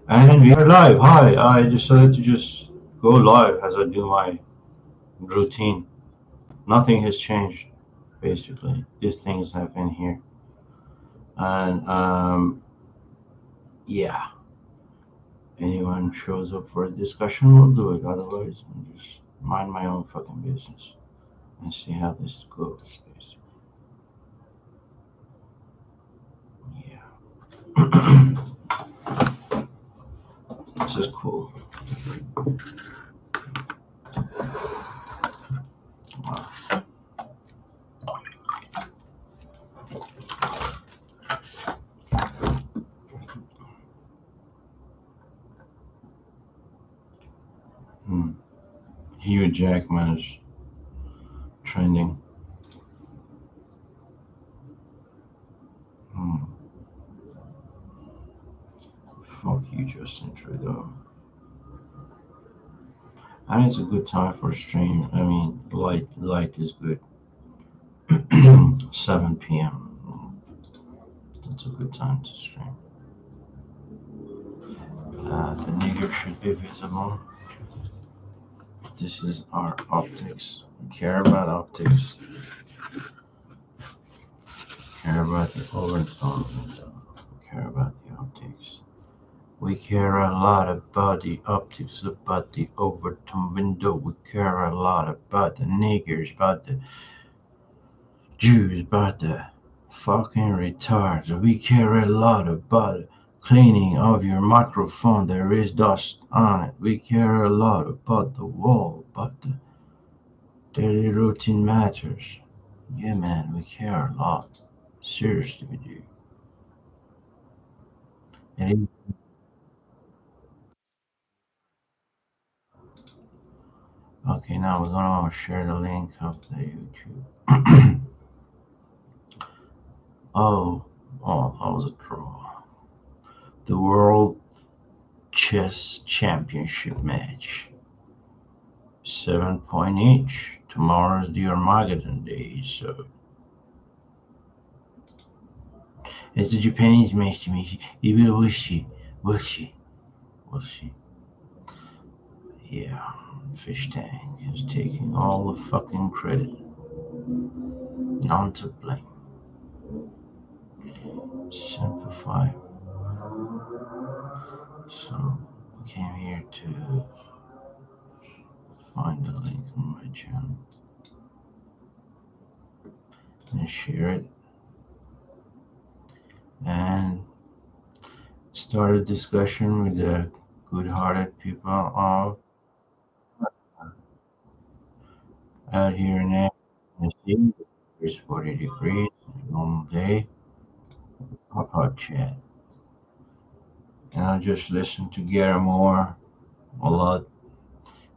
And we are live. Hi, I decided to just go live as I do my routine. Nothing has changed, basically. These things happen here. And yeah, anyone shows up for a discussion, we'll do it. Otherwise, I'll just mind my own fucking business and see how this goes, basically. Yeah. This is cool. Wow. Hmm. Hugh Jackman is trending. Hmm. Fuck you, Justin Trudeau. I mean, it's a good time for a stream. I mean, light is good. 7 p.m. That's a good time to stream. The nigger should be visible. This is our optics. We care about optics. Care about the overtone window. We care about the optics. We care a lot about the optics, about the overtone window. We care a lot about the niggers, about the Jews, about the fucking retards. We care a lot about cleaning of your microphone. There is dust on it. We care a lot about the wall, but the daily routine matters. Yeah, man, we care a lot. Seriously, we do. And okay, now we're gonna share the link of the YouTube. oh, that was a draw. The World Chess Championship match. 7 point each. Tomorrow's the Armageddon day, so it's the Japanese match to me. We'll see. We'll see. We'll see. Yeah, Fish Tank is taking all the fucking credit. None to blame. Simplify. So we came here to find the link on my channel and share it and start a discussion with the good-hearted people out here in Tennessee. It's 40 degrees, normal day, hot chat. And I just listened to Gary Moore a lot.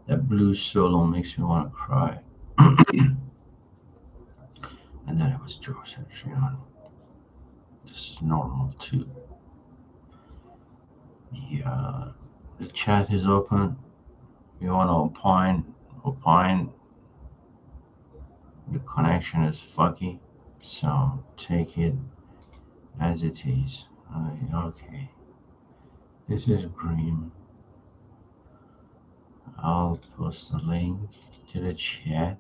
That blues solo makes me want to cry. And then it was George Satriani. This is normal too. Yeah, the chat is open. You want to opine. The connection is fucky, so take it as it is. Okay, this is green. I'll post the link to the chat.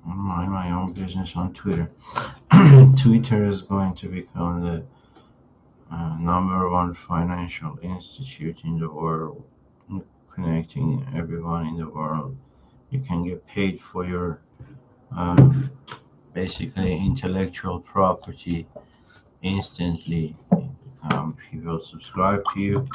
I mind my own business on Twitter. Twitter is going to become the number one financial institute in the world, connecting everyone in the world. You can get paid for your um, basically intellectual property instantly. People subscribe to you.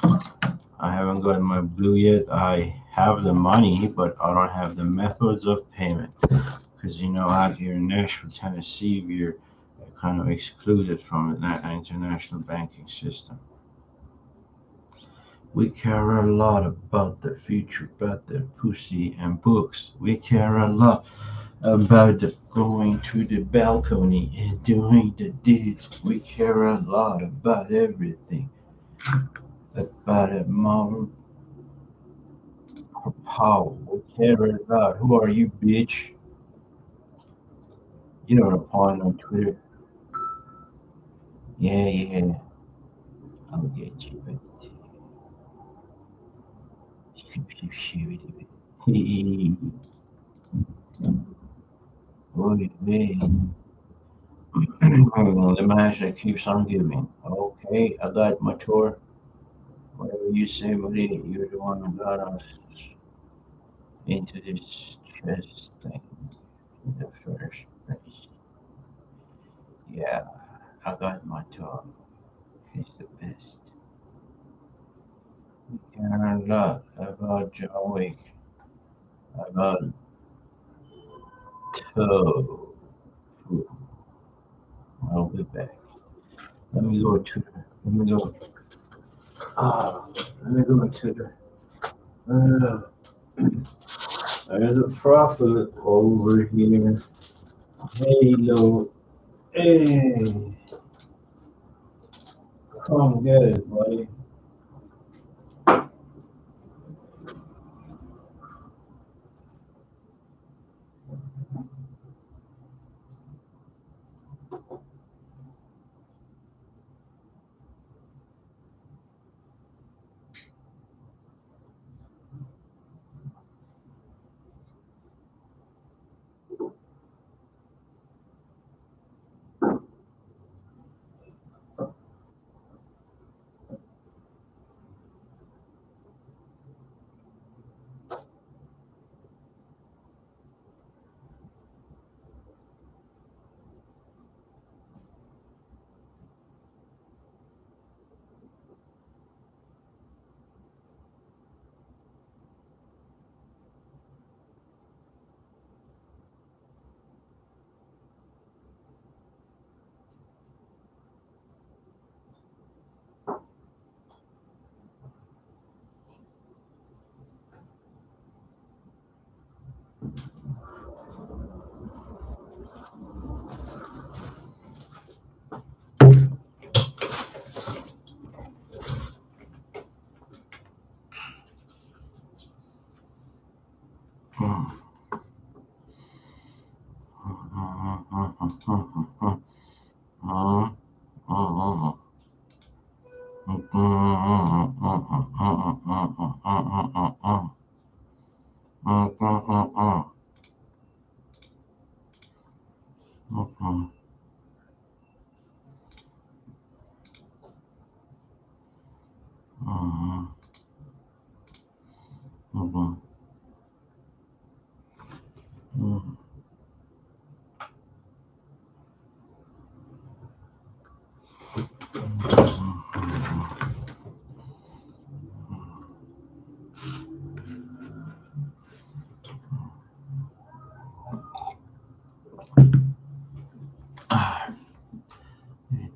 I haven't gotten my blue yet. I have the money, but I don't have the methods of payment. Because out here in Nashville, Tennessee, we're kind of excluded from the international banking system. We care a lot about the future, about the pussy and books. We care a lot about the going to the balcony and doing the deeds. We care a lot about everything. About a mom or power. We care a lot. Who are you, bitch? You know the point on Twitter. Yeah, yeah. I'll get you, but Oy vey. The master keeps on giving. Okay, I got my tour. Whatever you say, buddy, you're the one who got us into this chest thing in the first place. Yeah, I got my tour. He's the best. We can learn about John Wick, about toe. I'll be back. Let me go to the, let me go, let me go to uh, there's a prophet over here. Halo. Hey, come get it, buddy.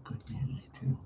Good music too.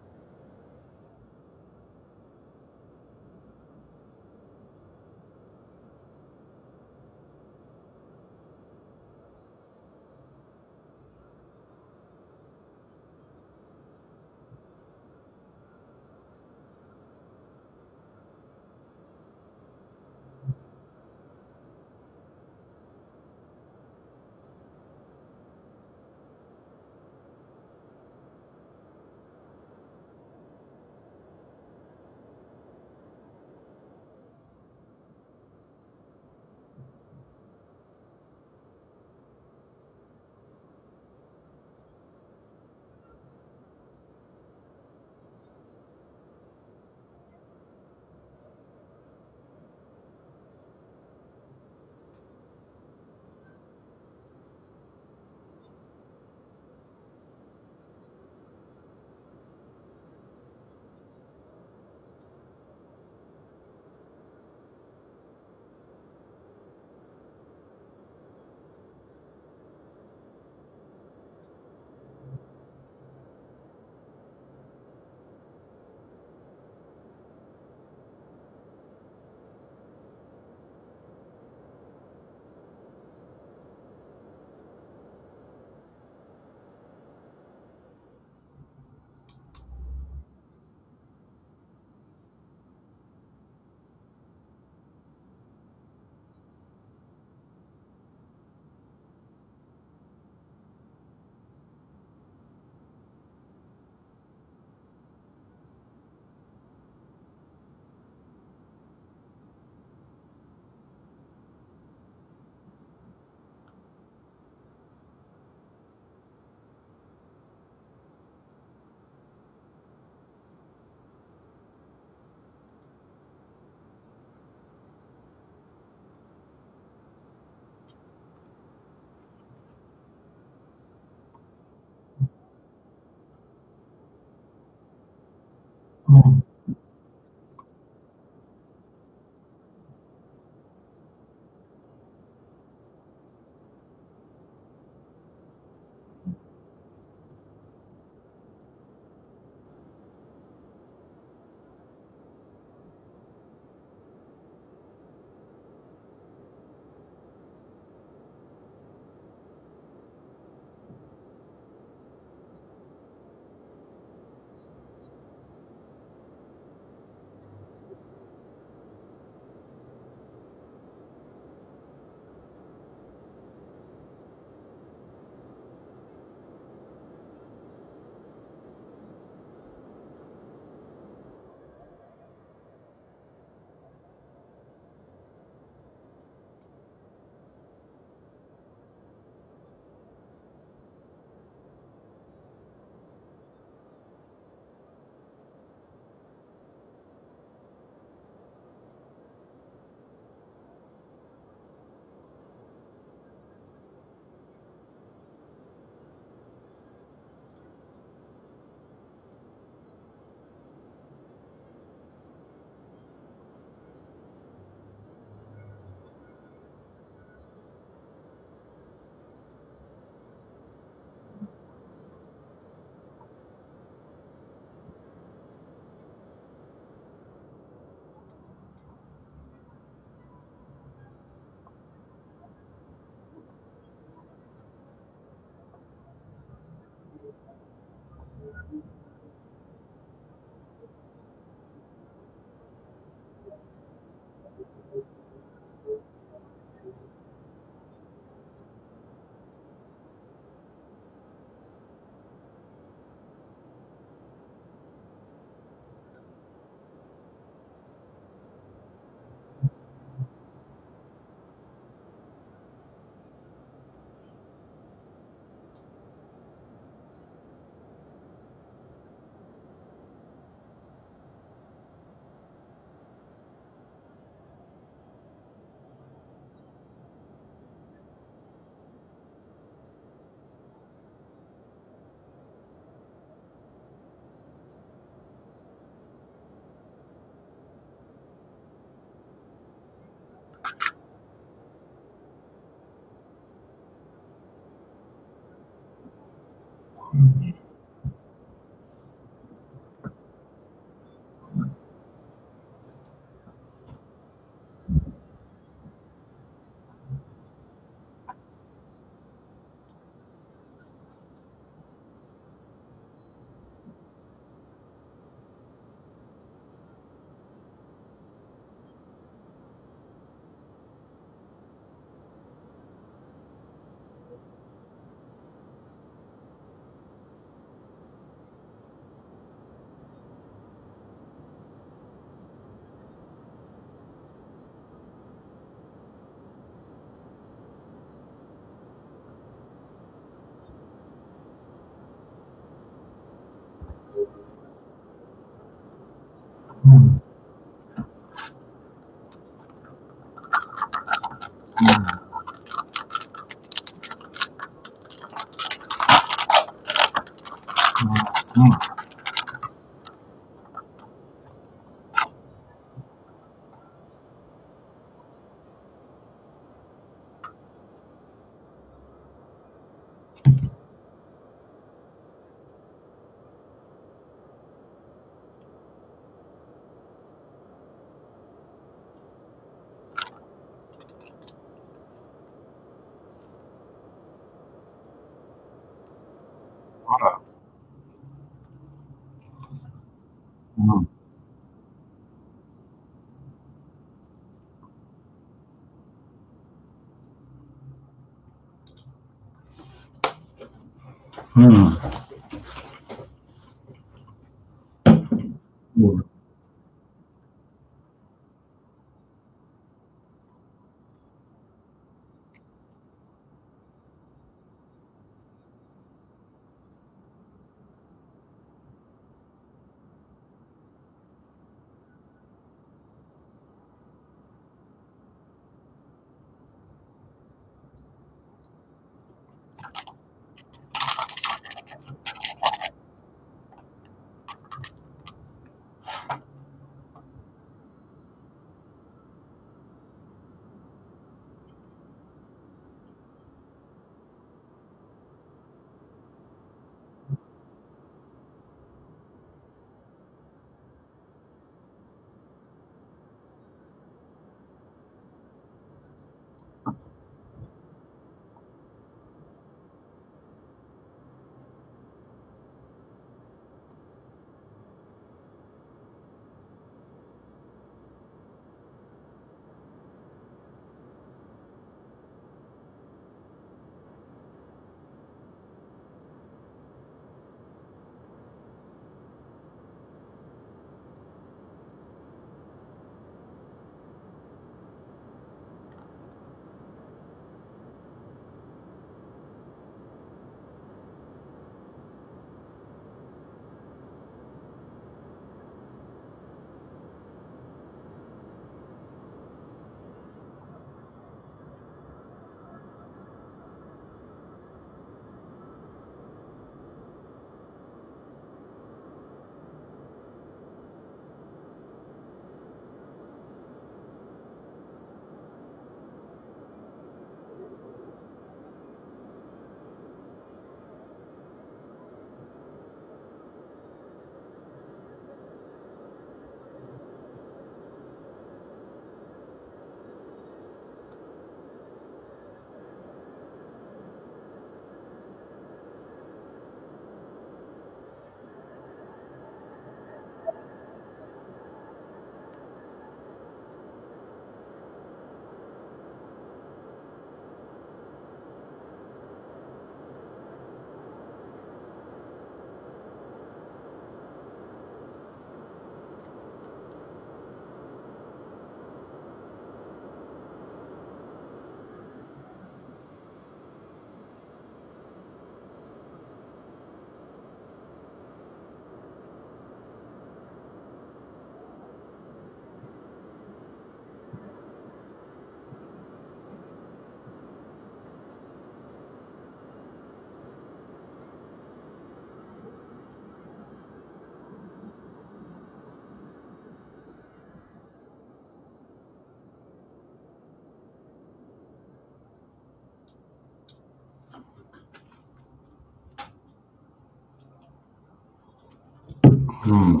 Hmm.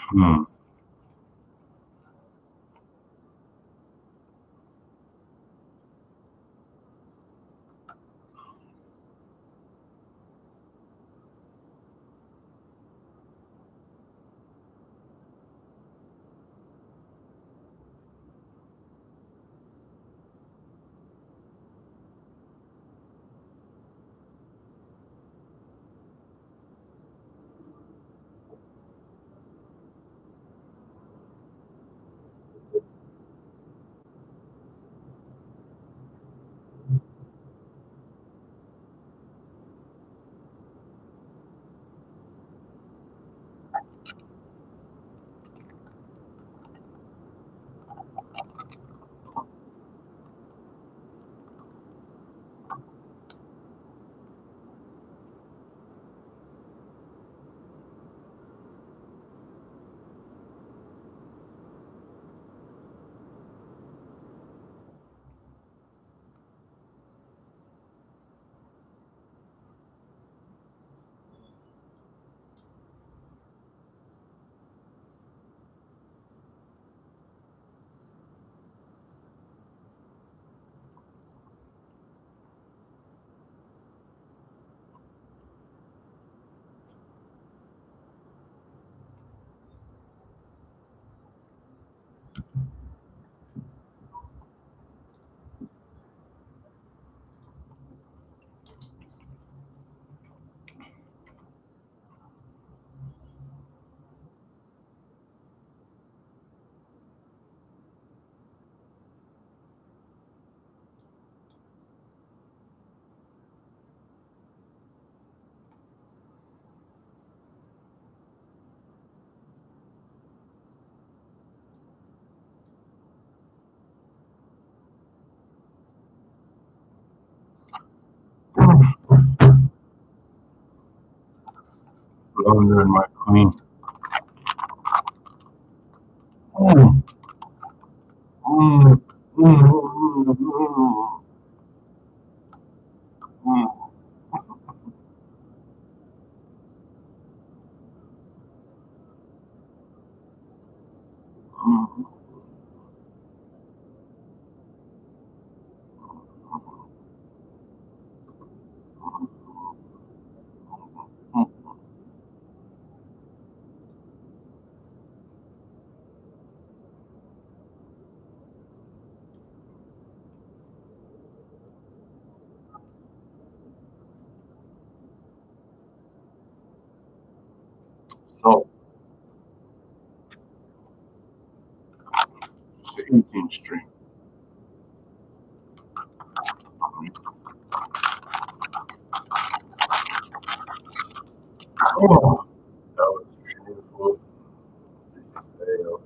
Hmm. Blunder and my queen. Mm. Mm. Mm. Mm. Mm. Mm. So, 18th Street. Oh, that was a beautiful day of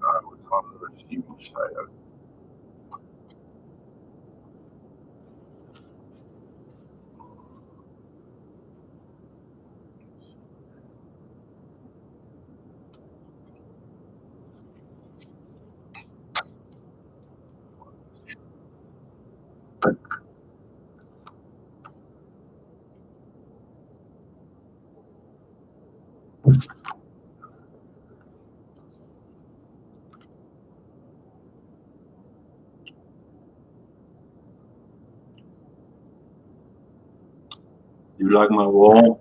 I was on the receiving side of You like my wall?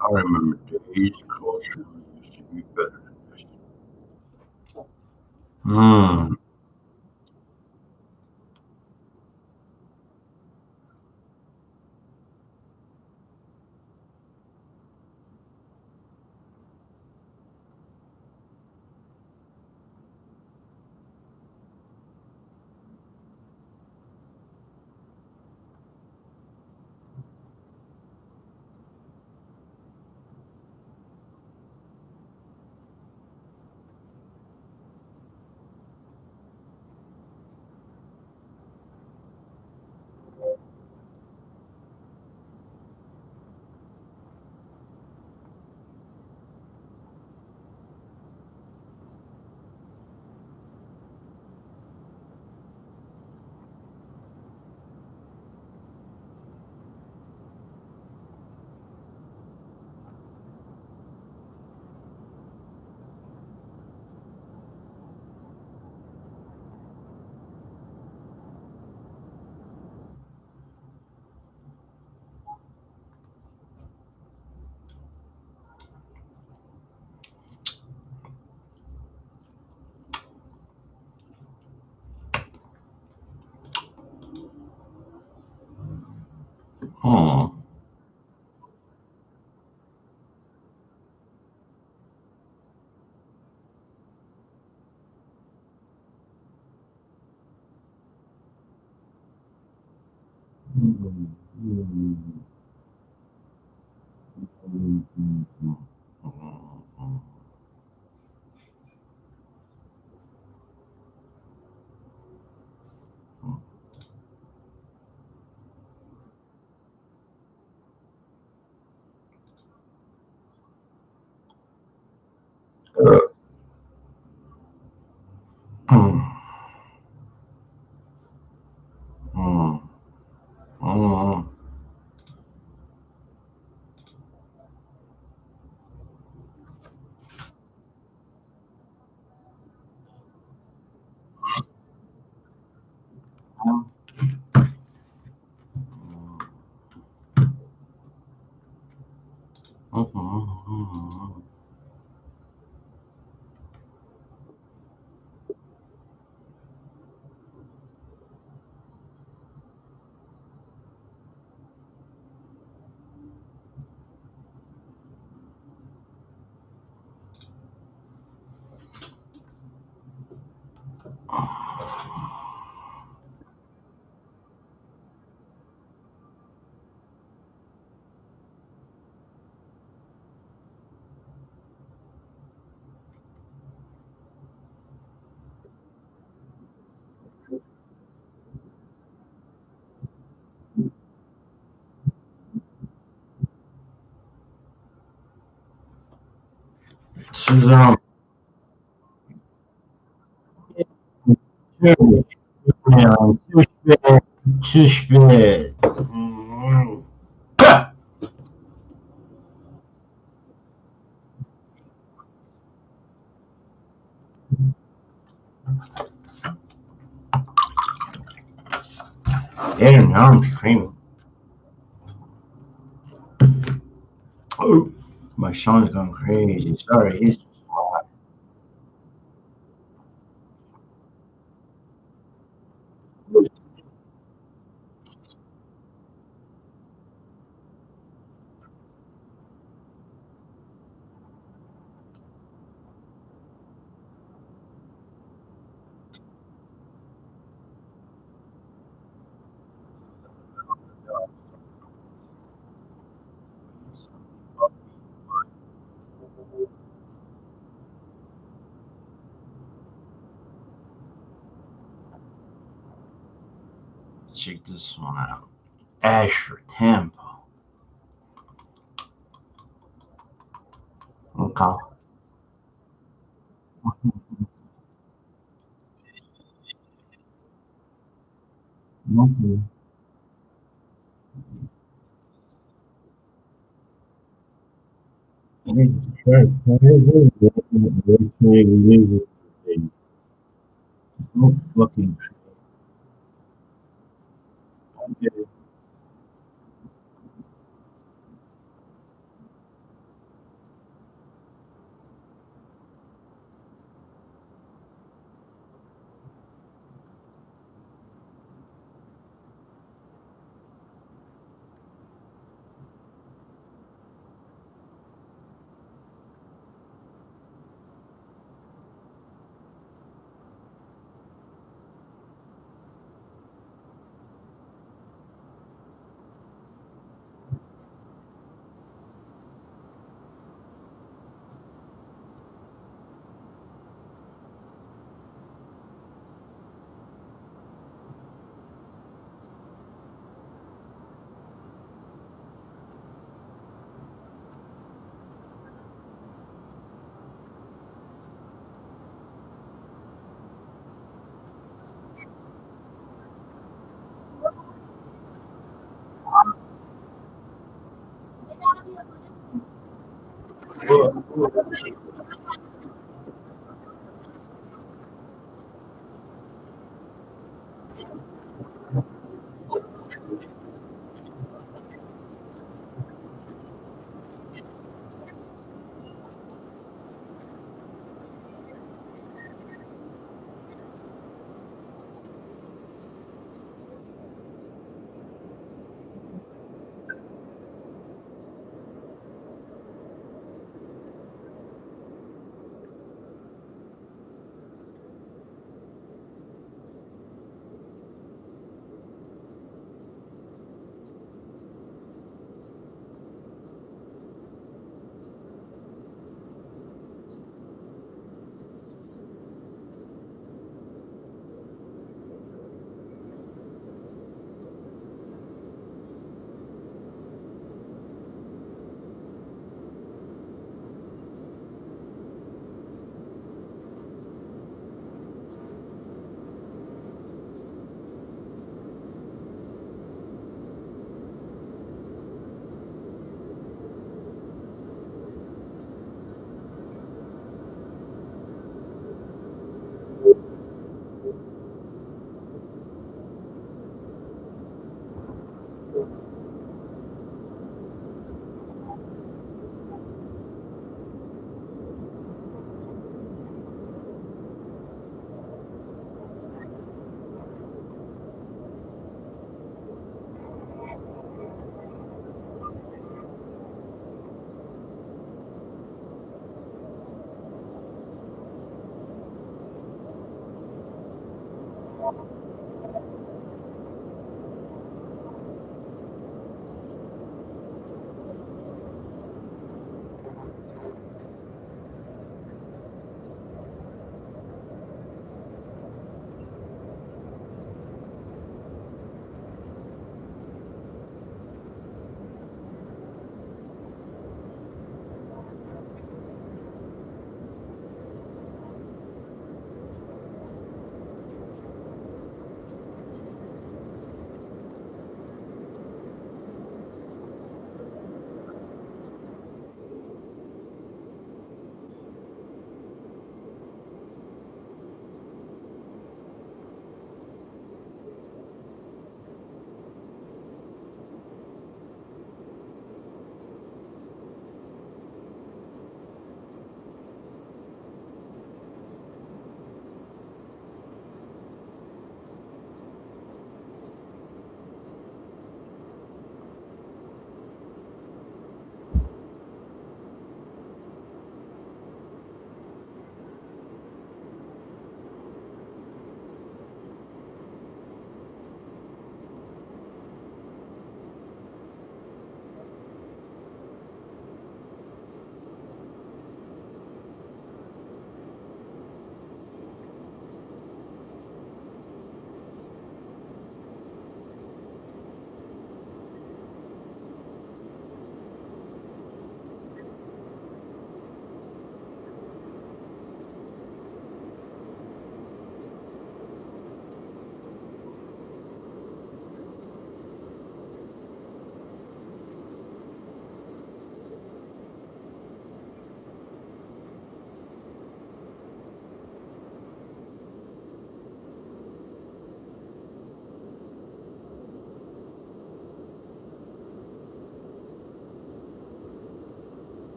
I remember days closer used to be better than this. Hmm. Hmm. Hmm. Hmm. Hmm. Hmm. Hmm. Hmm. Hmm. Hmm. Suzanne, too spät, too spät. Mhm. Damn, now I'm streaming. Oh, my son's going crazy. Sorry, he's check this one out. Asher Temple. Okay. Okay. Fucking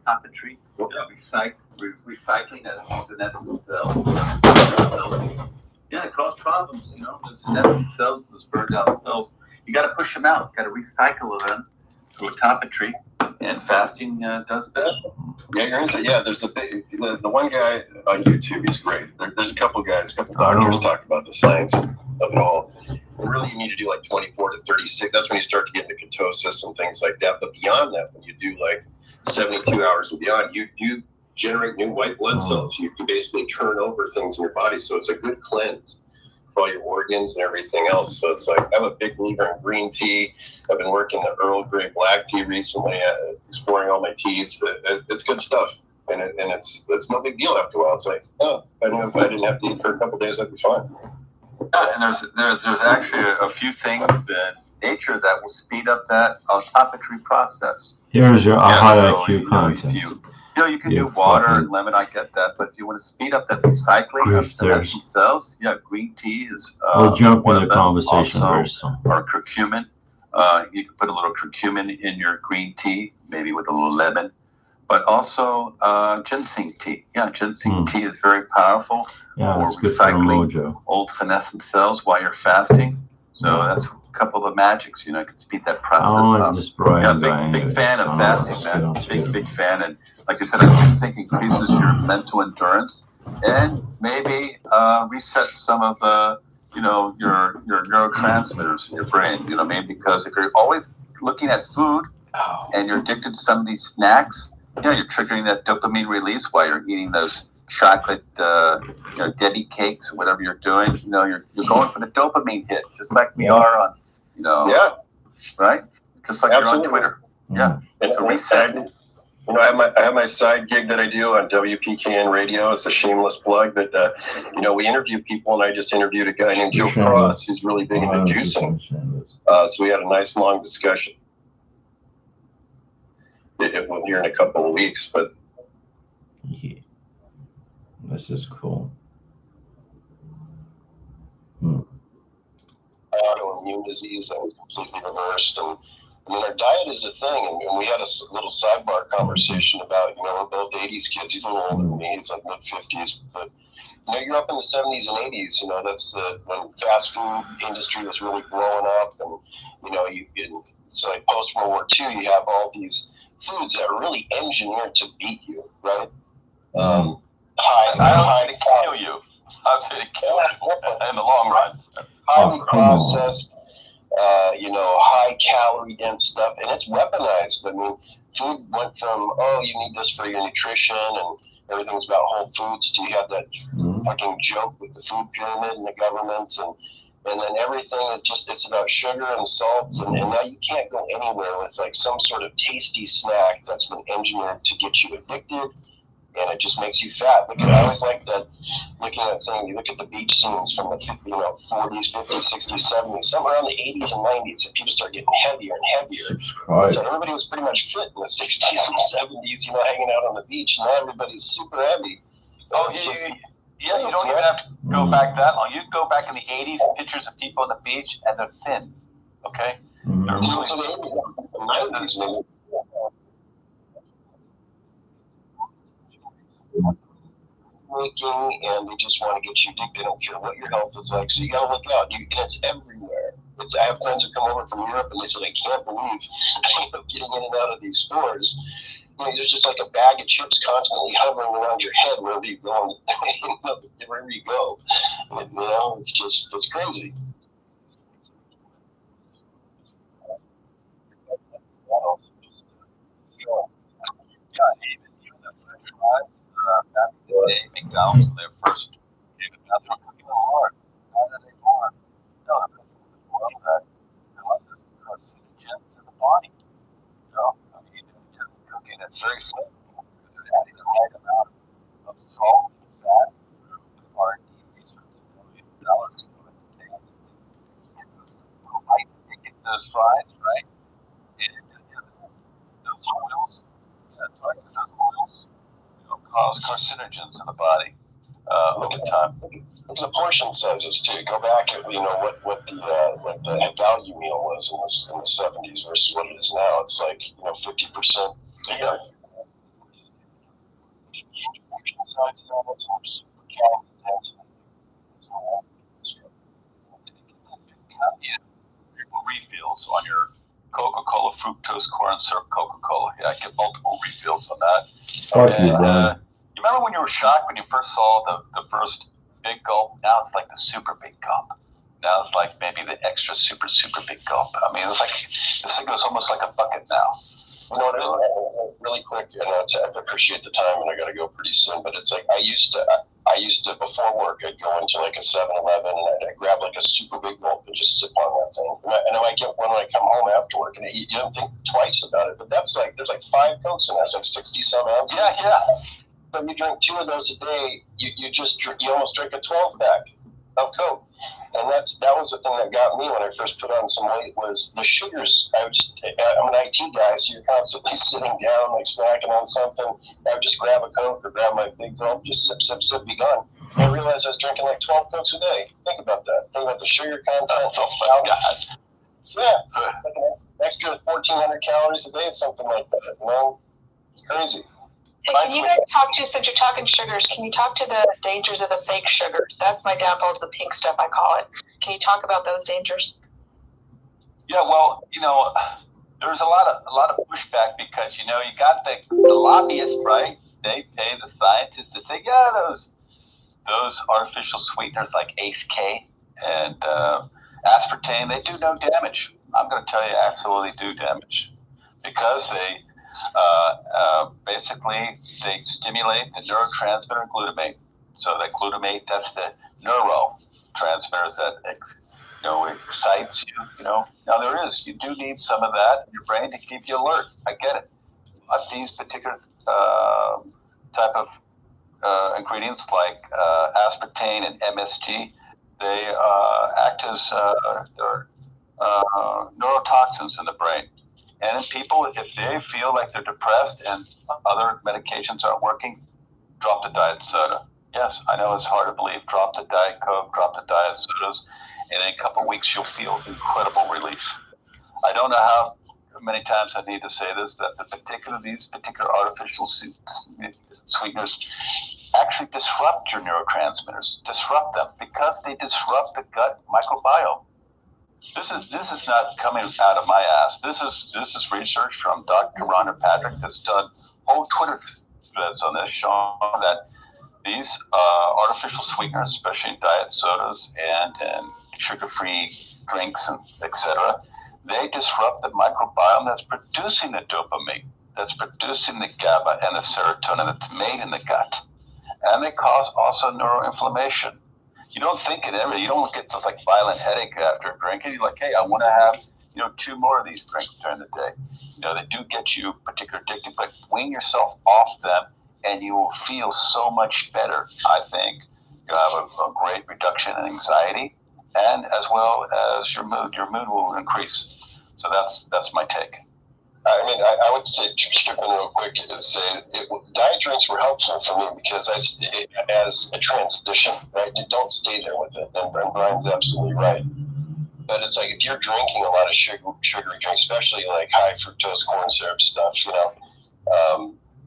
autophagy, recycling as senescent cells. Yeah, it causes problems. The senescent cells, those burned out cells, you got to push them out. Got to recycle them through autophagy, and fasting does that. Yeah, there's the one guy on YouTube. He's great. There's a couple guys, a couple doctors talk about the science of it all. Really, you need to do like 24 to 36. That's when you start to get into ketosis and things like that. But beyond that, when you do like 72 hours and beyond, you generate new white blood cells. You basically turn over things in your body. So it's a good cleanse for all your organs and everything else. So it's like, I'm a big believer in green tea. I've been working the Earl Grey black tea recently, exploring all my teas. It's good stuff. And it's no big deal after a while. It's like, oh, I knew if I didn't have to eat for a couple of days, I'd be fine. Yeah, and there's actually a few things in nature that will speed up that autophagy process. Here's your high IQ content. You can do water and lemon, I get that, but if you want to speed up that recycling of senescent cells, green tea is we'll jump in the conversation very soon. Or curcumin. You can put a little curcumin in your green tea, maybe with a little lemon. But also ginseng tea. Yeah, ginseng tea is very powerful for recycling old senescent cells while you're fasting. So that's a couple of the magics. You can speed that process up. Big fan of fasting, man. Big fan. And like I said, I think increases your mental endurance and maybe resets some of the, your neurotransmitters in your brain. Maybe because if you're always looking at food and you're addicted to some of these snacks, you're triggering that dopamine release while you're eating those chocolate, Debbie cakes or whatever you're doing. You're going for the dopamine hit, just like we are on, right? Just like you're on Twitter. Yeah. It's a reset. I have my side gig that I do on WPKN Radio. It's a shameless plug, but we interview people, and I just interviewed a guy named Joe Cross who's really big into juicing. So we had a nice long discussion. It will here in a couple of weeks, but this is cool. Autoimmune disease that was completely reversed, and our diet is a thing. And we had a little sidebar conversation about, we're both 80s kids. He's a little older than me. He's like mid-50s, but you're up in the 70s and 80s. That's when fast food industry was really blowing up, and it's like post World War II. You have all these foods that are really engineered to beat you, right? High to kill you. I'd say to kill you in the long run. Highly processed, high calorie dense stuff, and it's weaponized. I mean, food went from, you need this for your nutrition, and everything's about whole foods, to you have that fucking joke with the food pyramid and the government, and then everything is just, it's about sugar and salts, and now you can't go anywhere with like some sort of tasty snack that's been engineered to get you addicted, and it just makes you fat. I always like that, looking at things, you look at the beach scenes from the 40s, 50s, 60s, 70s, somewhere around the 80s and 90s, and people start getting heavier and heavier. So everybody was pretty much fit in the 60s and 70s, hanging out on the beach. Now everybody's super heavy. You don't even have to go back that long. You go back in the 80s, pictures of people on the beach, and they're thin. Okay? They're really so the 90s, maybe. And they just want to get you addicted. They don't care what your health is like, so you gotta look out. And it's everywhere. I have friends who come over from Europe, and they said, I can't believe getting in and out of these stores. There's just like a bag of chips constantly hovering around your head wherever you go. Wherever you go, it's crazy. Back in the day, McDonald's, when they first gave it, now they're cooking them hard. How do they more? No, they're cooking them well that causes carcinogens in the body. Just cooking it's very flavorful because they're adding the right amount of salt and fat. R&D research millions of dollars to what it takes to get those little light, to get those fries, right? And those oils, those oils, cause carcinogens in the body over time. Look at the portion sizes too. Go back at what the value meal was in the 70s versus what it is now. It's like 50% bigger. sizes on this, and they're super calorie dense. Refills on your Coca-Cola fructose corn syrup Coca-Cola. Yeah, I get multiple refills on that. Okay, you remember when you were shocked when you first saw the first big gulp? Now it's like the super big gulp. Now it's like maybe the extra super big gulp. I mean, it's like this thing is almost like a bucket now. You know what? Really quick, I appreciate the time, and I got to go pretty soon. But it's like I used to before work, I'd go into like a 7-Eleven and I'd grab like a super big gulp and just sip on that thing. And I might get one when I come home after work, and you don't think twice about it. But that's like there's like 5 Cokes in there. It's like 60 some ounces. Yeah. So if you drink 2 of those a day, you almost drink a 12-pack of Coke. And that was the thing that got me when I first put on some weight was the sugars. I'm an IT guy, so you're constantly sitting down, like snacking on something. I would just grab a Coke or grab my big gulp, just sip, be gone. And I realized I was drinking like 12 Cokes a day. Think about that. Think about the sugar content. Oh my God. Yeah, like an extra 1,400 calories a day, something like that. You know, it's crazy. Hey, can you guys talk to, since you're talking sugars, can you talk to the dangers of the fake sugars? That's my downfall, is the pink stuff, I call it. Can you talk about those dangers? Yeah, well, there's a lot of pushback because, you got the lobbyists, right? They pay the scientists to say, yeah, those artificial sweeteners like Ace K and aspartame, they do no damage. I'm going to tell you, absolutely do damage because they basically they stimulate the neurotransmitter glutamate. So that glutamate, that's the neurotransmitter that excites you. Now you do need some of that in your brain to keep you alert. I get it. But these particular type of ingredients like aspartame and MSG, they act as neurotoxins in the brain. And in people, if they feel like they're depressed and other medications aren't working, drop the diet soda. Yes, I know it's hard to believe. Drop the Diet Coke, drop the diet sodas, and in a couple of weeks you'll feel incredible relief. I don't know how many times I need to say this, that these particular artificial sweeteners actually disrupt your neurotransmitters, disrupt them, because they disrupt the gut microbiome. This is not coming out of my ass. This is research from Dr. Rhonda Patrick that's done whole Twitter threads on this, showing that these artificial sweeteners, especially in diet sodas and sugar-free drinks and etc., they disrupt the microbiome that's producing the dopamine, that's producing the GABA and the serotonin that's made in the gut, and they cause also neuroinflammation. You don't think it ever. You don't get this like violent headache after drinking. You're like, hey, I want to have 2 more of these drinks during the day. They do get you particularly addicted, but wean yourself off them, and you will feel so much better. I think you'll have a great reduction in anxiety, and as well as your mood. Your mood will increase. So that's my take. I mean, I would say, skip in real quick, is say diet drinks were helpful for me because as a transition, right? You don't stay there with it. And Brian's absolutely right. But it's like if you're drinking a lot of sugary drinks, especially like high fructose corn syrup stuff,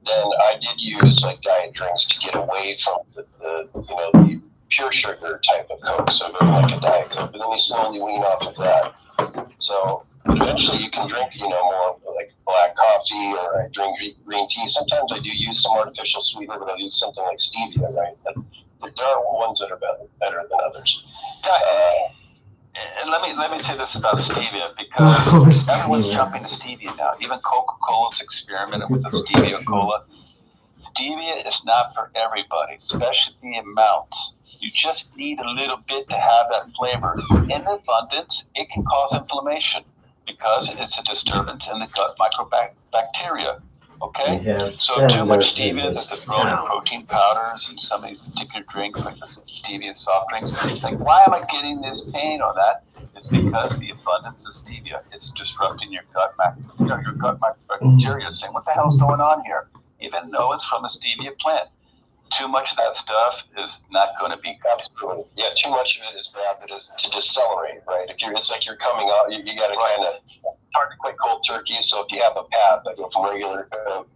then I did use like diet drinks to get away from the pure sugar type of Coke. So go like a Diet Coke, but then you slowly wean off of that. So eventually you can drink, more like black coffee, or I drink green tea. Sometimes I do use some artificial sweetener, but I use something like stevia, right? But there are ones that are better than others. And let me say this about stevia, because everyone's jumping to stevia now. Even Coca-Cola's experimented with the stevia cola. Stevia is not for everybody, especially the amounts. You just need a little bit to have that flavor. In abundance, it can cause inflammation because it's a disturbance in the gut microbacteria. Okay? So too much stevia that they're thrown in protein powders and some of these particular drinks, like the stevia soft drinks. Like, why am I getting this pain on that? It's because the abundance of stevia is disrupting your gut microbacteria, saying, what the hell's going on here? Even though it's from a stevia plant. Too much of that stuff is not going to be absolutely. Yeah, too much of it is bad, but it's to decelerate, right? It's like you're coming out, you got to kind of hard to quit cold turkey. So if you have a path, I go from regular Coke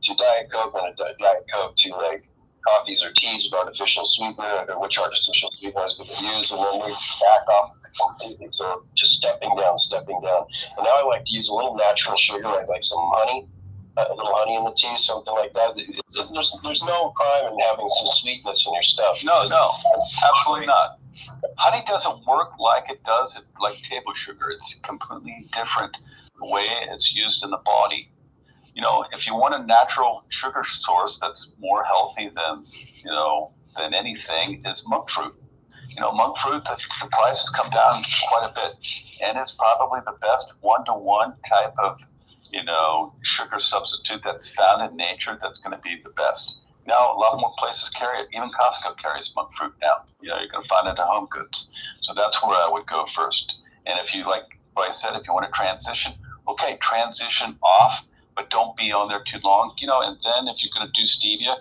to Diet Coke, and a Diet Coke to like coffees or teas with artificial sweetener, or which artificial sweetener is going to use, and then we back off completely. So just stepping down. And now I like to use a little natural sugar, like some honey, a little honey in the tea, something like that. There's no crime in having some sweetness in your stuff. No, absolutely not. Honey doesn't work like it does like table sugar. It's completely different the way it's used in the body. You know, if you want a natural sugar source that's more healthy than anything, is monk fruit. You know, monk fruit, the price has come down quite a bit, and it's probably the best one-to-one type of, sugar substitute that's found in nature that's going to be the best. Now, a lot more places carry it. Even Costco carries monk fruit now. You know, you're going to find it at Home Goods. So that's where I would go first. And if you, like what I said, if you want to transition, okay, transition off, but don't be on there too long. You know, and then if you're going to do stevia,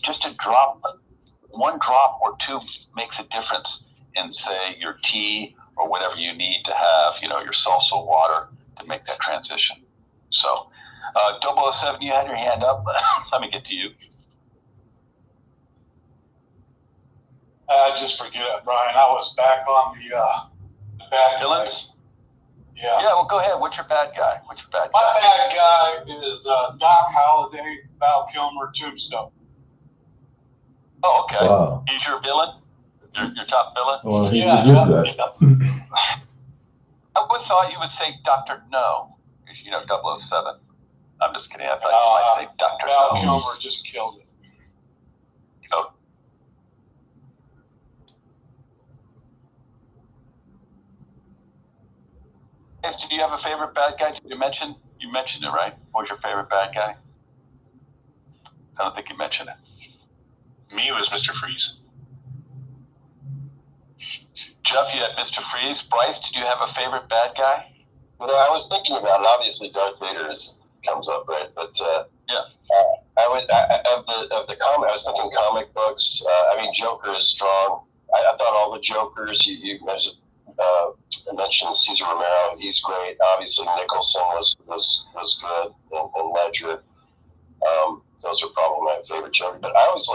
just a drop, one drop or two makes a difference in, say, your tea or whatever you need to have, your salsa water to make that transition. So, 007, you had your hand up. Let me get to you. Just forget it, Brian. I was back on the bad villains. Yeah. Yeah. Well, go ahead. What's your bad guy? My bad guy is Doc Holliday, Val Kilmer, Tombstone. Oh, okay. Wow. He's your villain. Your top villain. Well, he's a good guy. I would thought you would say Dr. No, because 007. I'm just kidding. I thought you might say Dr. Val No. Kilmer just killed it. Oh. Do you have a favorite bad guy? Did you mention? You mentioned it, right? What was your favorite bad guy? I don't think you mentioned it. Me was Mr. Freeze. Jeff, you had Mr. Freeze. Bryce, did you have a favorite bad guy? Well, I was thinking about it. Obviously, Darth Vader comes up, right? But yeah, of the comic, I was thinking comic books. Joker is strong. I thought all the Jokers you mentioned Cesar Romero. He's great. Obviously, Nicholson was good, and Ledger. Those are probably my favorite Joker. But I was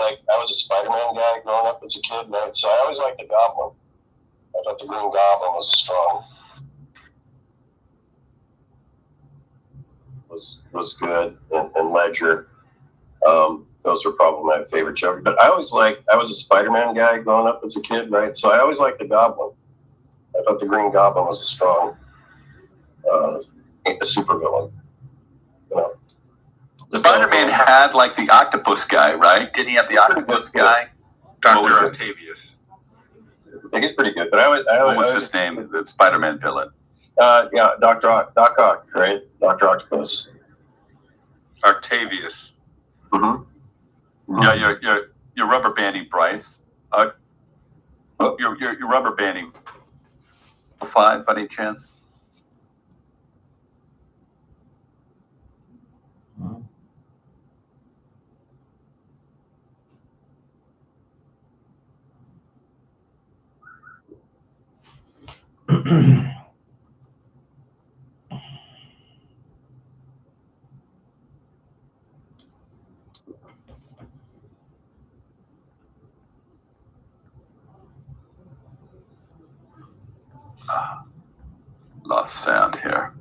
a Spider-Man guy growing up as a kid, right? So I always liked the Goblin. I thought the Green Goblin was strong. Was good, and Ledger. Those were probably my favorite Joker. But I was a Spider-Man guy growing up as a kid, right? So I always liked the Goblin. I thought the Green Goblin was a strong supervillain. Spider-Man had like the octopus guy, right? Didn't he have the octopus guy? Dr. Octavius. Yeah, he's pretty good, but what was his name? The Spider-Man villain. Doc Ock, right? Dr. Octopus. Octavius. Mm-hmm. Yeah, you're rubber banding, Bryce. You're rubber banding. 5 by any chance? Lost sound here.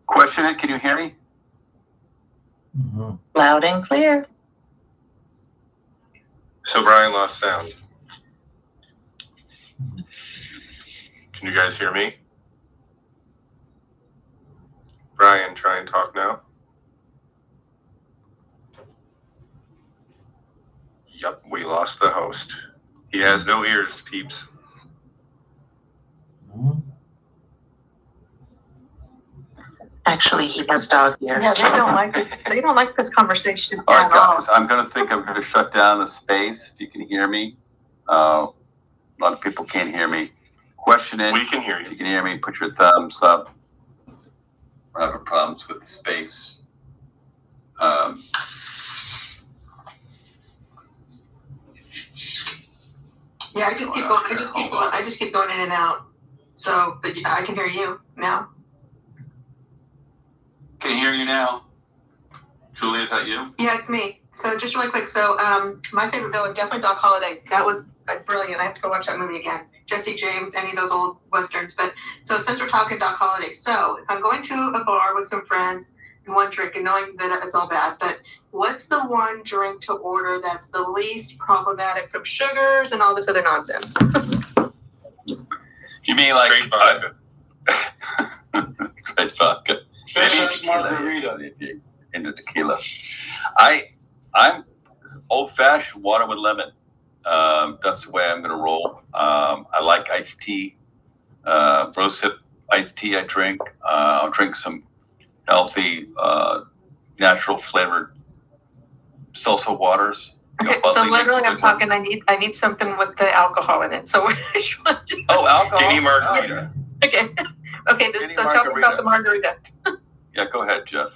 Question it. Can you hear me? Mm-hmm. Loud and clear. So Brian lost sound. Can you guys hear me? Brian, try and talk now. Yep, we lost the host. He has no ears, peeps. Actually, he has dog ears. Yeah, they don't like this. They don't like this conversation All right, at all. guys, I'm going to shut down the space. If you can hear me, a lot of people can't hear me. Question it. We can hear you. If you can hear me, put your thumbs up. We're having problems with the space. Yeah, I just keep going. I just keep going in and out. So, but I can hear you now. Can you hear you now? Julie, is that you? Yeah, it's me. So just really quick. So my favorite villain, definitely Doc Holliday. That was brilliant. I have to go watch that movie again. Jesse James, any of those old Westerns. But so since we're talking Doc Holliday, so if I'm going to a bar with some friends and one drink and knowing that it's all bad, but what's the one drink to order that's the least problematic from sugars and all this other nonsense? You mean like straight vodka? Straight vodka. Bishop's margarita. Into tequila. I'm old fashioned water with lemon. That's the way I'm gonna roll. I like iced tea. Rose hip iced tea I drink. I'll drink some healthy, natural flavored salsa waters. Okay, so literally I'm talking, I need something with the alcohol in it. So alcohol. Guinea margarita. Okay. Okay, so tell me about the margarita. Yeah, go ahead, Jeff.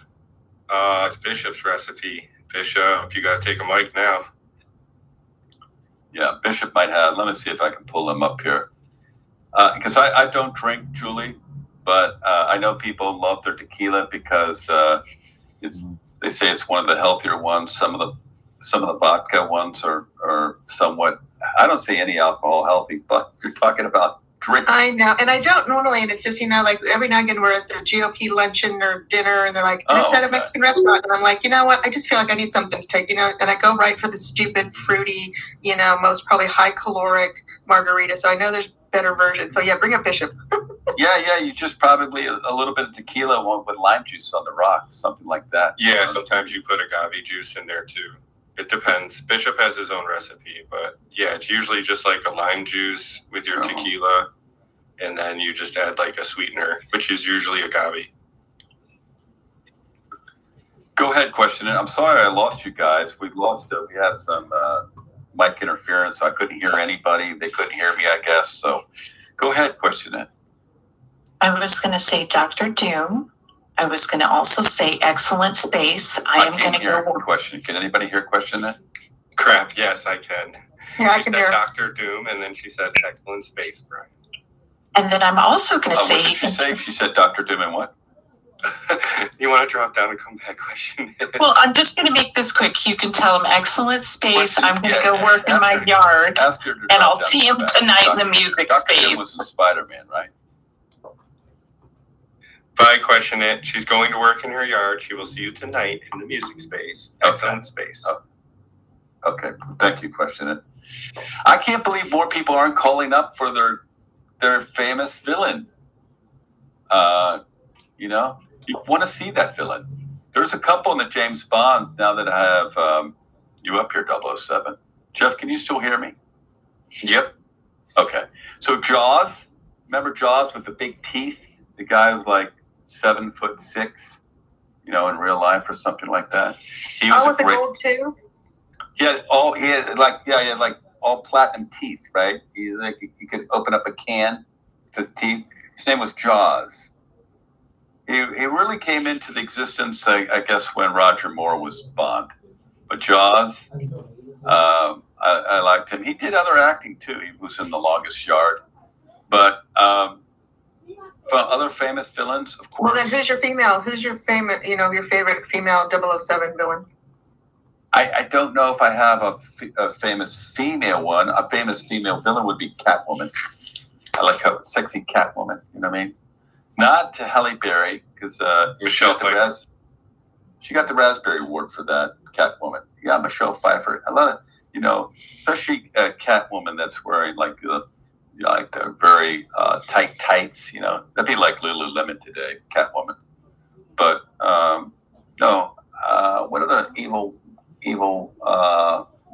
It's Bishop's recipe. Bishop, you got to take a mic now. Yeah, Bishop might have. Let me see if I can pull him up here. Because I don't drink, Julie, but I know people love their tequila because they say it's one of the healthier ones. Some of the vodka ones are somewhat. I don't see any alcohol healthy, but if you're talking about drinks. I know, and I don't normally, and it's just, like every now and again we're at the GOP luncheon or dinner, and they're like, and it's at a Mexican restaurant, and I'm like, you know what, I just feel like I need something to take, and I go right for the stupid, fruity, most probably high caloric margarita, so I know there's better versions, so yeah, bring up Bishop. Yeah, you just probably a little bit of tequila with lime juice on the rocks, something like that. Yeah, sometimes you put agave juice in there too. It depends. Bishop has his own recipe, but yeah, it's usually just like a lime juice with your tequila, and then you just add like a sweetener, which is usually agave. Go ahead, question it. I'm sorry I lost you guys. We had some mic interference. I couldn't hear anybody. They couldn't hear me, I guess. So go ahead, question it. I was going to say Dr. Doom. I was going to also say excellent space. I am going to go. Question. Can anybody hear question it? Crap. Yes, I can. Yeah, I can hear. Dr. Doom, and then she said excellent space, Brian. And then I'm also going to say. What did she say? She said Dr. Doom and what? You want to drop down and come back question? Well, I'm just going to make this quick. You can tell him excellent space. I'm going to go work in my yard, and I'll see him tonight in the music space. Dr. Doom was in Spider-Man, right? Bye, question it. She's going to work in her yard. She will see you tonight in the music space. Excellent space. Oh. Okay. Thank you, question it. I can't believe more people aren't calling up for their famous villain. You want to see that villain. There's a couple in the James Bond now that I have you up here, 007. Jeff, can you still hear me? Yep. Okay. So Jaws, remember Jaws with the big teeth? The guy was like 7'6", in real life or something like that. He was with the gold tooth? He had all platinum teeth, right? He could open up a can with his teeth. His name was Jaws. He really came into the existence, I guess, when Roger Moore was Bond. But Jaws, I liked him. He did other acting too. He was in The Longest Yard. But other famous villains, of course. Well, then who's your favorite, your favorite female 007 villain? I don't know if I have a famous female one. A famous female villain would be Catwoman. I like a sexy Catwoman. You know what I mean? Not to Halle Berry, because Michelle Pfeiffer. She got the Raspberry Award for that, Catwoman. Yeah, Michelle Pfeiffer. I love it. Especially Catwoman that's wearing like the very tight tights. That'd be like Lululemon today, Catwoman. But no, what are the evil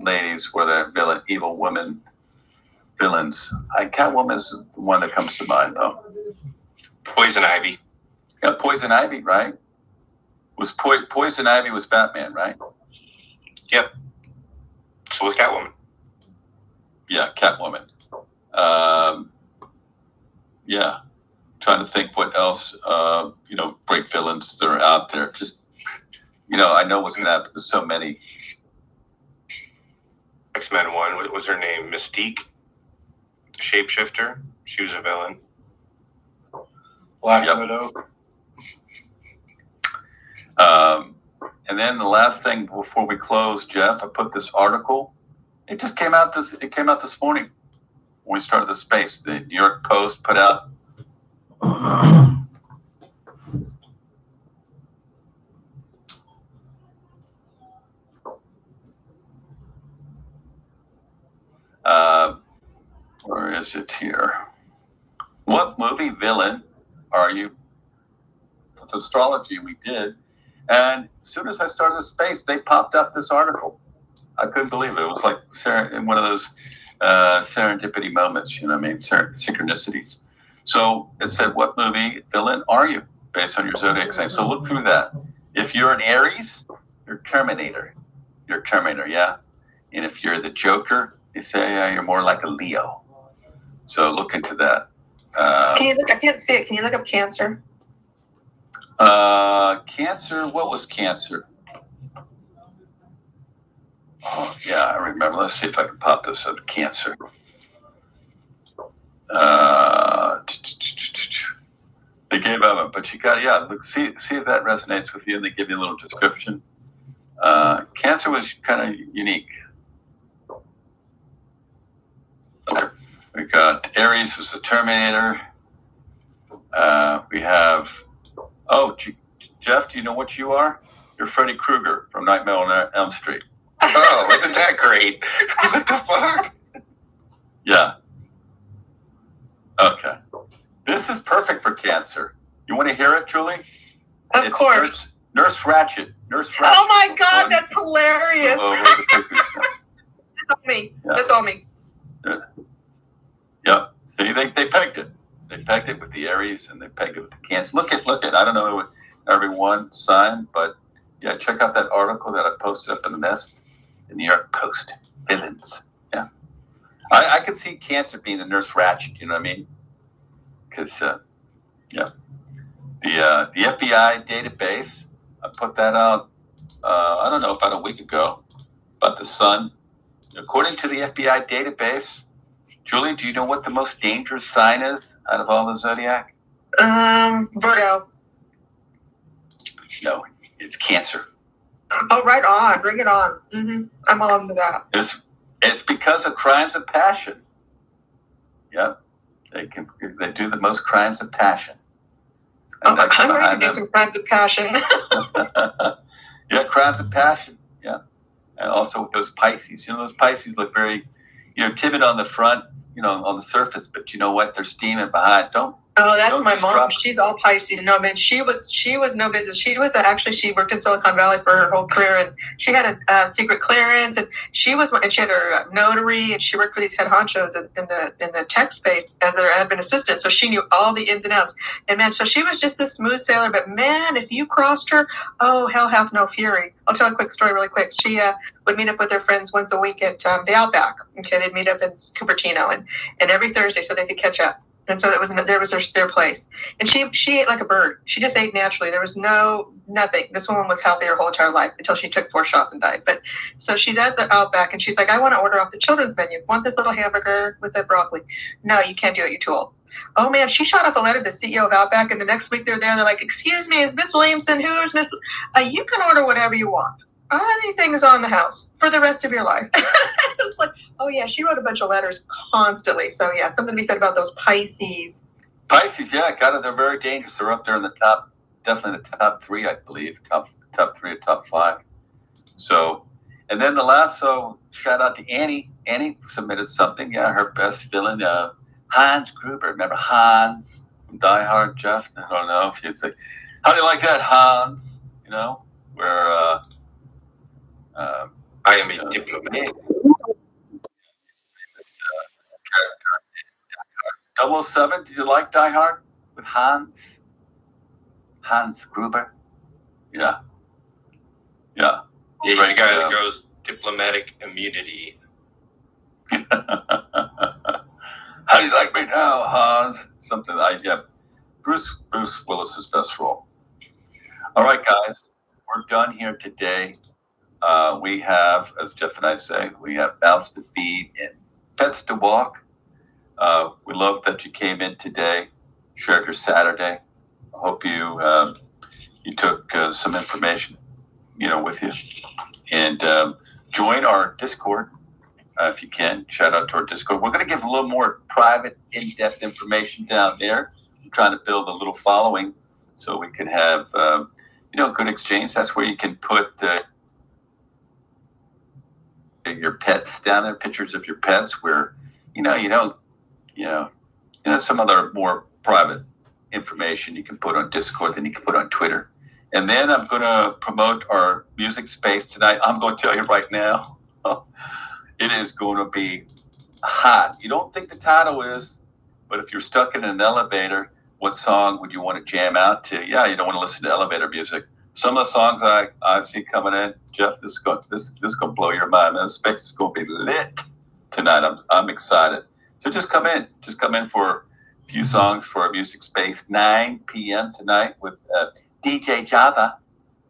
ladies? Were the evil women villains? Catwoman is the one that comes to mind, though. Poison Ivy. Yeah, Poison Ivy, right? Was Poison Ivy was Batman, right? Yep. So was Catwoman. Yeah, Catwoman. Yeah. Trying to think what else, great villains that are out there. Just, I know what's going to happen. There's so many. X-Men 1, what was her name? Mystique? The shapeshifter? She was a villain. Black Widow. And then the last thing before we close, Jeff, I put this article. It just came out this morning when we started the space. The New York Post put out. Where is it here? What movie villain are you? With astrology, we did. And as soon as I started the space, they popped up this article. I couldn't believe it. It was like one of those serendipity moments, synchronicities. So it said, what movie villain are you based on your zodiac sign? So look through that. If you're an Aries, you're Terminator. You're Terminator, yeah. And if you're the Joker, they say you're more like a Leo. So look into that. Can you look? I can't see it. Can you look up Cancer? Cancer. What was Cancer? Oh, yeah, I remember. Let's see if I can pop this up. Cancer. They gave up it, but you got look, see if that resonates with you, and they give you a little description. Cancer was kind of unique. We got Aries was the Terminator. We have Jeff, do you know what you are? You're Freddy Krueger from Nightmare on Elm Street. Oh, isn't that great? What the fuck? Yeah. Okay. This is perfect for Cancer. You want to hear it, Julie? Of course. Nurse Ratched. Oh my God, that's hilarious. That's all me. Yeah. That's all me. Yeah. See, they pegged it. They pegged it with the Aries and they pegged it with the Cancer. Look at. I don't know what everyone signed, but yeah, check out that article that I posted up in the Nest, the New York Post. Villains. Yeah. I could see Cancer being the Nurse Ratched. You know what I mean? Because yeah. The FBI database, I put that out, I don't know, about a week ago, about the sun. According to the FBI database, Julie, do you know what the most dangerous sign is out of all the zodiac? Virgo. No, it's Cancer. Oh, right on. Bring it on. Mm-hmm. I'm on to that. It's because of crimes of passion. Yeah, they do the most crimes of passion. I'm ready to do some crimes of passion. Yeah, crimes of passion. Yeah. And also with those Pisces. Those Pisces look very, timid on the front, on the surface, but you know what? They're steaming behind. Oh, that's my mom. She's all Pisces. No, man, she was no business. She was she worked in Silicon Valley for her whole career, and she had a secret clearance, and she had her notary, and she worked for these head honchos in the tech space as their admin assistant. So she knew all the ins and outs. And man, so she was just this smooth sailor. But man, if you crossed her, oh, hell hath no fury. I'll tell a quick story really quick. She would meet up with her friends once a week at the Outback. Okay, they'd meet up in Cupertino, and every Thursday so they could catch up. And so there was their place. And she ate like a bird. She just ate naturally. There was nothing. This woman was healthy her whole entire life until she took 4 shots and died. But so she's at the Outback and she's like, I want to order off the children's menu. Want this little hamburger with the broccoli? No, you can't do it. You're too old. Oh man, she shot off a letter to the CEO of Outback, and the next week they're there. They're like, excuse me, is Miss Williamson? Who is Miss? You can order whatever you want. Anything is on the house for the rest of your life. It's like, oh yeah, she wrote a bunch of letters constantly. So yeah, something to be said about those Pisces. Pisces, yeah, they're very dangerous. They're up there in the top, definitely the top 3, I believe, top 3 or top 5. So, and then the last, shout out to Annie. Annie submitted something. Yeah, her best villain, Hans Gruber. Remember Hans from Die Hard, Jeff? I don't know if you'd say, how do you like that, Hans? Where I am a diplomat. 007, did you like Die Hard with Hans? Hans Gruber. Yeah. Yeah, he's the guy that goes diplomatic immunity. How do you like me now, Hans? Something Bruce Willis's best role. All right, guys, we're done here today. We have, as Jeff and I say, we have mouths to feed and pets to walk. We love that you came in today, shared your Saturday. I hope you took some information, with you, and join our Discord if you can. Shout out to our Discord. We're going to give a little more private, in-depth information down there. I'm trying to build a little following so we can have good exchange. That's where you can put your pets down there, pictures of your pets, where some other more private information you can put on Discord than you can put on Twitter. And then I'm going to promote our music space tonight. I'm going to tell you right now, it is going to be hot. You don't think the title is, but if you're stuck in an elevator, what song would you want to jam out to? Yeah, you don't want to listen to elevator music. Some of the songs I see coming in, Jeff, this is going to blow your mind. Man, the space is going to be lit tonight. I'm excited. So just come in. Just come in for a few songs for our music space. 9 p.m. tonight with DJ Java.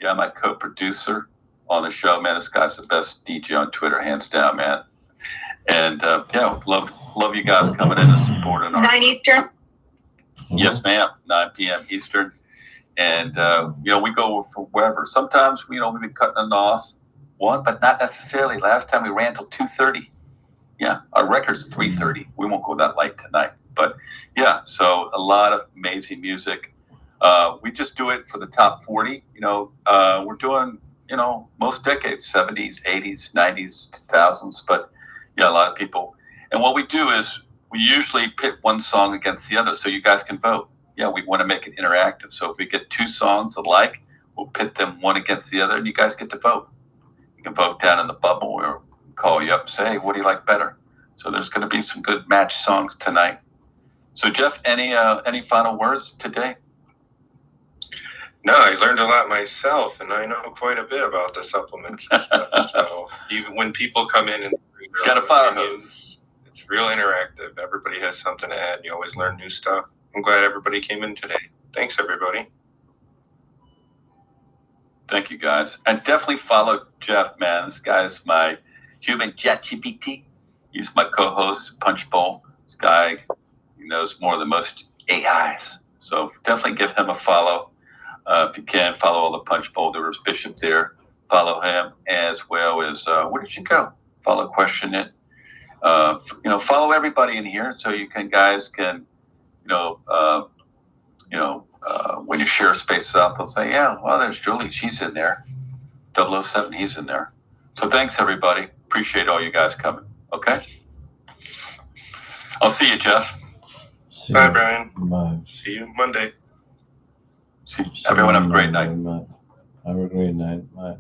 Yeah, my co-producer on the show. Man, this guy's the best DJ on Twitter, hands down, man. And love you guys coming in and supporting our 9 Eastern. Yes, ma'am. 9 p.m. Eastern. And we go for wherever. Sometimes we've been cutting it off 1, but not necessarily. Last time we ran till 2:30. Yeah, our record's 3:30. We won't go that late tonight. But yeah, so a lot of amazing music. We just do it for the top 40. We're doing most decades, 70s, 80s, 90s, 2000s. But yeah, a lot of people. And what we do is we usually pit one song against the other so you guys can vote. Yeah, we want to make it interactive. So if we get 2 songs alike, we'll pit them one against the other, and you guys get to vote. You can vote down in the bubble or call you up and say, hey, what do you like better? So there's going to be some good match songs tonight. So Jeff, any final words today? No, I learned a lot myself, and I know quite a bit about the supplements and stuff. So even when people come in and got a fire hose, it's real interactive. Everybody has something to add. You always learn new stuff. I'm glad everybody came in today. Thanks, everybody. Thank you, guys. And definitely follow Jeff, man. This guy's my human ChatGPT. He's my co-host, Punchbowl. This guy, he knows more than most AIs. So definitely give him a follow. If you can, follow all the Punchbowl. There was Bishop there. Follow him, as well as, where did you go? Follow Question It. Follow everybody in here so you guys can, when you share space out, they'll say, yeah, well, there's Julie. She's in there. 007, he's in there. So thanks, everybody. Appreciate all you guys coming. Okay? I'll see you, Jeff. Bye, Brian. Bye. See you Monday. Everyone have a great night. Have a great night. Bye.